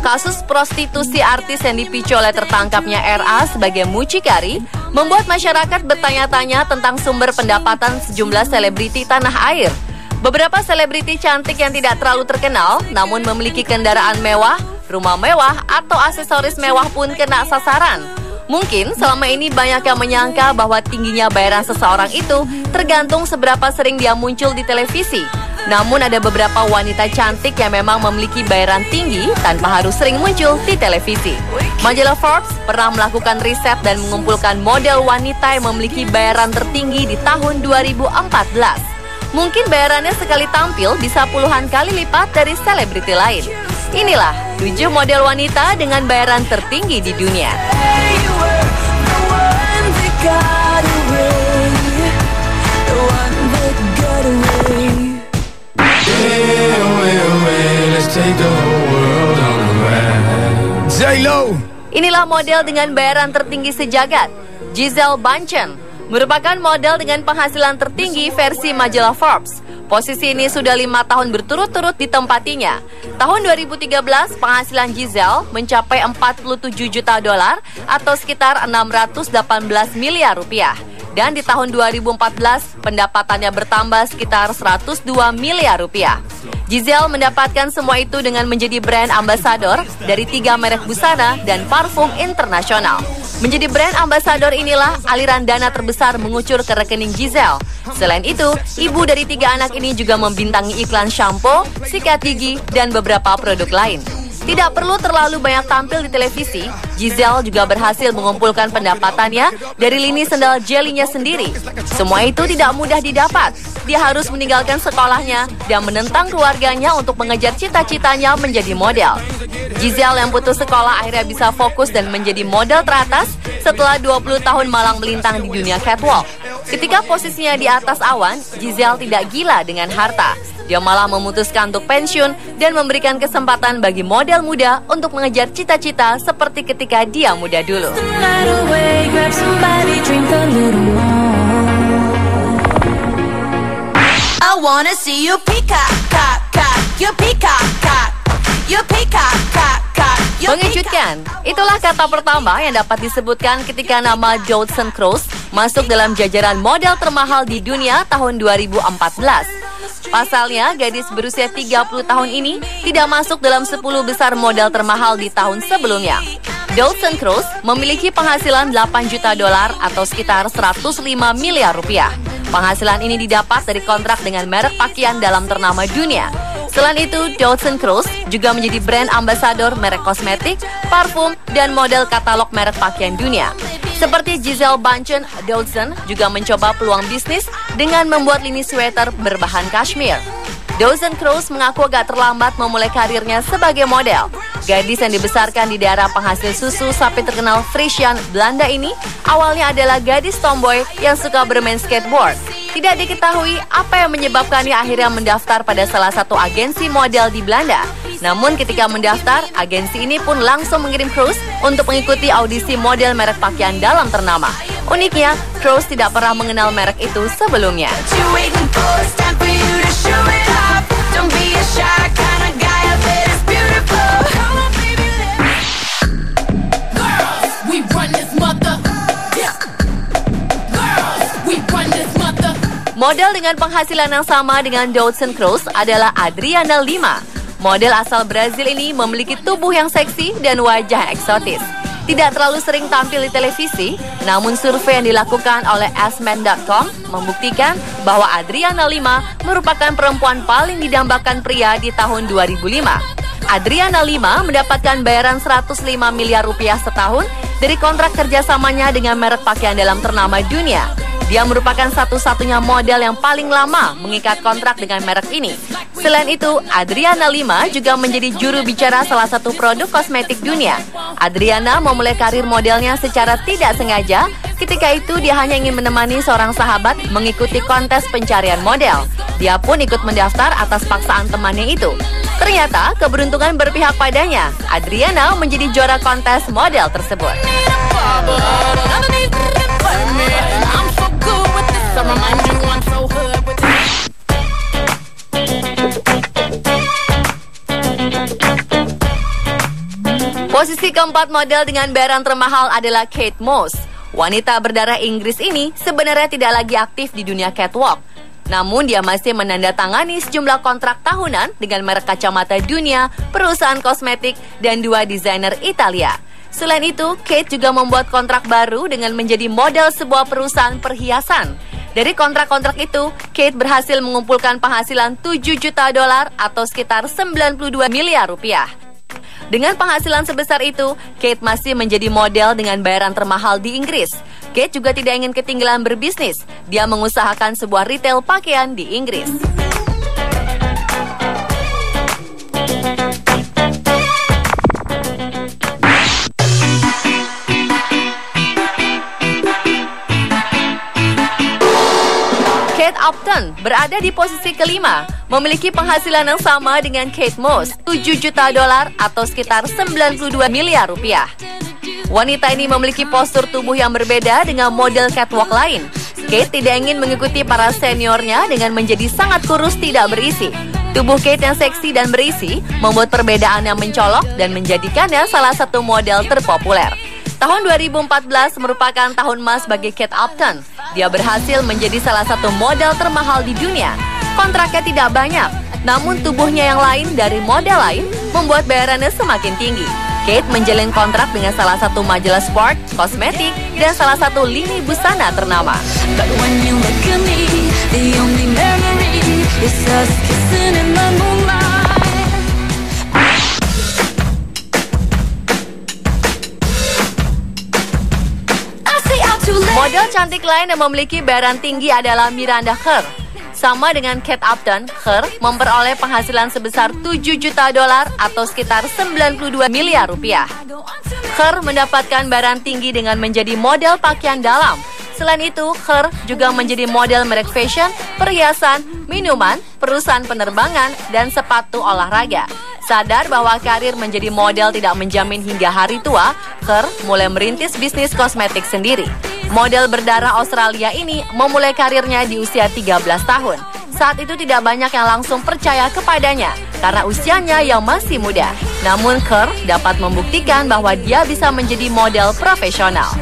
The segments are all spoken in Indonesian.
Kasus prostitusi artis yang dipicu oleh tertangkapnya RA sebagai mucikari membuat masyarakat bertanya-tanya tentang sumber pendapatan sejumlah selebriti tanah air. Beberapa selebriti cantik yang tidak terlalu terkenal namun memiliki kendaraan mewah, rumah mewah, atau aksesoris mewah pun kena sasaran. Mungkin selama ini banyak yang menyangka bahwa tingginya bayaran seseorang itu tergantung seberapa sering dia muncul di televisi. Namun ada beberapa wanita cantik yang memang memiliki bayaran tinggi tanpa harus sering muncul di televisi. Majalah Forbes pernah melakukan riset dan mengumpulkan model wanita yang memiliki bayaran tertinggi di tahun 2014. Mungkin bayarannya sekali tampil bisa puluhan kali lipat dari selebriti lain. Inilah 7 model wanita dengan bayaran tertinggi di dunia. Inilah model dengan bayaran tertinggi sejagat. Gisele Bündchen merupakan model dengan penghasilan tertinggi versi majalah Forbes. Posisi ini sudah 5 tahun berturut-turut ditempatinya. Tahun 2013, penghasilan Gisele mencapai 47 juta dolar atau sekitar 618 miliar rupiah. Dan di tahun 2014, pendapatannya bertambah sekitar 102 miliar rupiah. Gisele mendapatkan semua itu dengan menjadi brand ambassador dari 3 merek busana dan parfum internasional. Menjadi brand ambassador inilah aliran dana terbesar mengucur ke rekening Gisele. Selain itu, ibu dari 3 anak ini juga membintangi iklan shampoo, sikat gigi, dan beberapa produk lain. Tidak perlu terlalu banyak tampil di televisi, Gisele juga berhasil mengumpulkan pendapatannya dari lini sendal jelinya sendiri. Semua itu tidak mudah didapat. Dia harus meninggalkan sekolahnya dan menentang keluarganya untuk mengejar cita-citanya menjadi model. Gisele yang putus sekolah akhirnya bisa fokus dan menjadi model teratas setelah 20 tahun malang melintang di dunia catwalk. Ketika posisinya di atas awan, Gisele tidak gila dengan harta. Dia malah memutuskan untuk pensiun dan memberikan kesempatan bagi model muda untuk mengejar cita-cita seperti ketika dia muda dulu. I wanna see you peacock, cock, cock, you peacock, cock, you peacock, cock, cock. Mengejutkan, itulah kata pertama yang dapat disebutkan ketika nama Dawson Cross masuk dalam jajaran model termahal di dunia tahun 2014. Pasalnya, gadis berusia 30 tahun ini tidak masuk dalam 10 besar model termahal di tahun sebelumnya. Dawson Cross memiliki penghasilan 8 juta dolar atau sekitar 105 miliar rupiah. Penghasilan ini didapat dari kontrak dengan merek pakaian dalam ternama dunia. Selain itu, Dawson Cross juga menjadi brand ambassador merek kosmetik, parfum, dan model katalog merek pakaian dunia. Seperti Gisele Bündchen, Dawson juga mencoba peluang bisnis dengan membuat lini sweater berbahan kashmir. Dawson Cross mengaku agak terlambat memulai karirnya sebagai model. Gadis yang dibesarkan di daerah penghasil susu sapi terkenal Friesian, Belanda ini awalnya adalah gadis tomboy yang suka bermain skateboard. Tidak diketahui apa yang menyebabkannya akhirnya mendaftar pada salah satu agensi model di Belanda. Namun ketika mendaftar, agensi ini pun langsung mengirim Cross untuk mengikuti audisi model merek pakaian dalam ternama. Uniknya, Cross tidak pernah mengenal merek itu sebelumnya. Model dengan penghasilan yang sama dengan Dawson Cross adalah Adriana Lima. Model asal Brazil ini memiliki tubuh yang seksi dan wajah yang eksotis. Tidak terlalu sering tampil di televisi, namun survei yang dilakukan oleh AskMen.com membuktikan bahwa Adriana Lima merupakan perempuan paling didambakan pria di tahun 2005. Adriana Lima mendapatkan bayaran 105 miliar rupiah setahun dari kontrak kerjasamanya dengan merek pakaian dalam ternama dunia. Dia merupakan satu-satunya model yang paling lama mengikat kontrak dengan merek ini. Selain itu, Adriana Lima juga menjadi juru bicara salah satu produk kosmetik dunia. Adriana memulai karir modelnya secara tidak sengaja. Ketika itu, dia hanya ingin menemani seorang sahabat mengikuti kontes pencarian model. Dia pun ikut mendaftar atas paksaan temannya itu. Ternyata, keberuntungan berpihak padanya. Adriana menjadi juara kontes model tersebut. Posisi keempat model dengan bayaran termahal adalah Kate Moss. Wanita berdarah Inggris ini sebenarnya tidak lagi aktif di dunia catwalk. Namun dia masih menandatangani sejumlah kontrak tahunan dengan merek kacamata dunia, perusahaan kosmetik, dan 2 desainer Italia. Selain itu, Kate juga membuat kontrak baru dengan menjadi model sebuah perusahaan perhiasan. Dari kontrak-kontrak itu, Kate berhasil mengumpulkan penghasilan $7 juta atau sekitar 92 miliar rupiah. Dengan penghasilan sebesar itu, Kate masih menjadi model dengan bayaran termahal di Inggris. Kate juga tidak ingin ketinggalan berbisnis. Dia mengusahakan sebuah retail pakaian di Inggris. Kate Upton berada di posisi kelima, memiliki penghasilan yang sama dengan Kate Moss, $7 juta atau sekitar 92 miliar rupiah. Wanita ini memiliki postur tubuh yang berbeda dengan model catwalk lain. Kate tidak ingin mengikuti para seniornya dengan menjadi sangat kurus tidak berisi. Tubuh Kate yang seksi dan berisi membuat perbedaan yang mencolok dan menjadikannya salah satu model terpopuler. Tahun 2014 merupakan tahun emas bagi Kate Upton. Dia berhasil menjadi salah satu model termahal di dunia. Kontraknya tidak banyak, namun tubuhnya yang lain dari model lain membuat bayarannya semakin tinggi. Kate menjalin kontrak dengan salah satu majalah sport, kosmetik, dan salah satu lini busana ternama. Model cantik lain yang memiliki bayaran tinggi adalah Miranda Kerr. Sama dengan Kate Upton, Kerr memperoleh penghasilan sebesar $7 juta atau sekitar 92 miliar rupiah. Kerr mendapatkan bayaran tinggi dengan menjadi model pakaian dalam. Selain itu, Kerr juga menjadi model merek fashion, perhiasan, minuman, perusahaan penerbangan, dan sepatu olahraga. Sadar bahwa karir menjadi model tidak menjamin hingga hari tua, Kerr mulai merintis bisnis kosmetik sendiri. Model berdarah Australia ini memulai karirnya di usia 13 tahun. Saat itu tidak banyak yang langsung percaya kepadanya karena usianya yang masih muda. Namun Kerr dapat membuktikan bahwa dia bisa menjadi model profesional.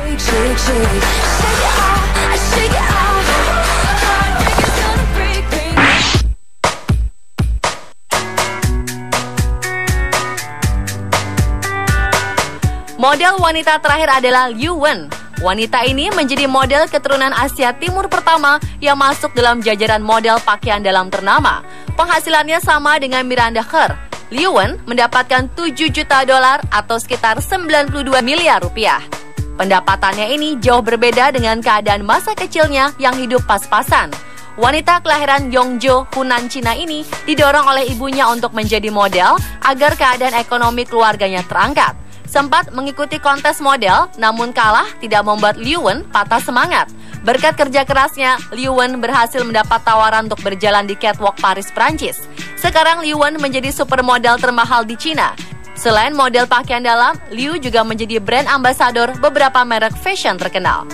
Model wanita terakhir adalah Liu Wen. Wanita ini menjadi model keturunan Asia Timur pertama yang masuk dalam jajaran model pakaian dalam ternama. Penghasilannya sama dengan Miranda Kerr. Liu Wen mendapatkan $7 juta atau sekitar 92 miliar rupiah. Pendapatannya ini jauh berbeda dengan keadaan masa kecilnya yang hidup pas-pasan. Wanita kelahiran Yongzhou, Hunan, Cina ini didorong oleh ibunya untuk menjadi model agar keadaan ekonomi keluarganya terangkat. Sempat mengikuti kontes model, namun kalah tidak membuat Liu Wen patah semangat. Berkat kerja kerasnya, Liu Wen berhasil mendapat tawaran untuk berjalan di catwalk Paris, Prancis. Sekarang Liu Wen menjadi supermodel termahal di Cina. Selain model pakaian dalam, Liu juga menjadi brand ambasador beberapa merek fashion terkenal.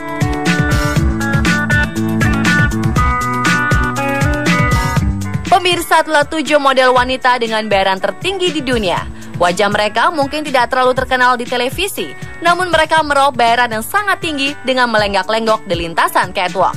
Pemirsa, telah 7 model wanita dengan bayaran tertinggi di dunia. Wajah mereka mungkin tidak terlalu terkenal di televisi, namun mereka meraup bayaran yang sangat tinggi dengan melenggak-lenggok di lintasan catwalk.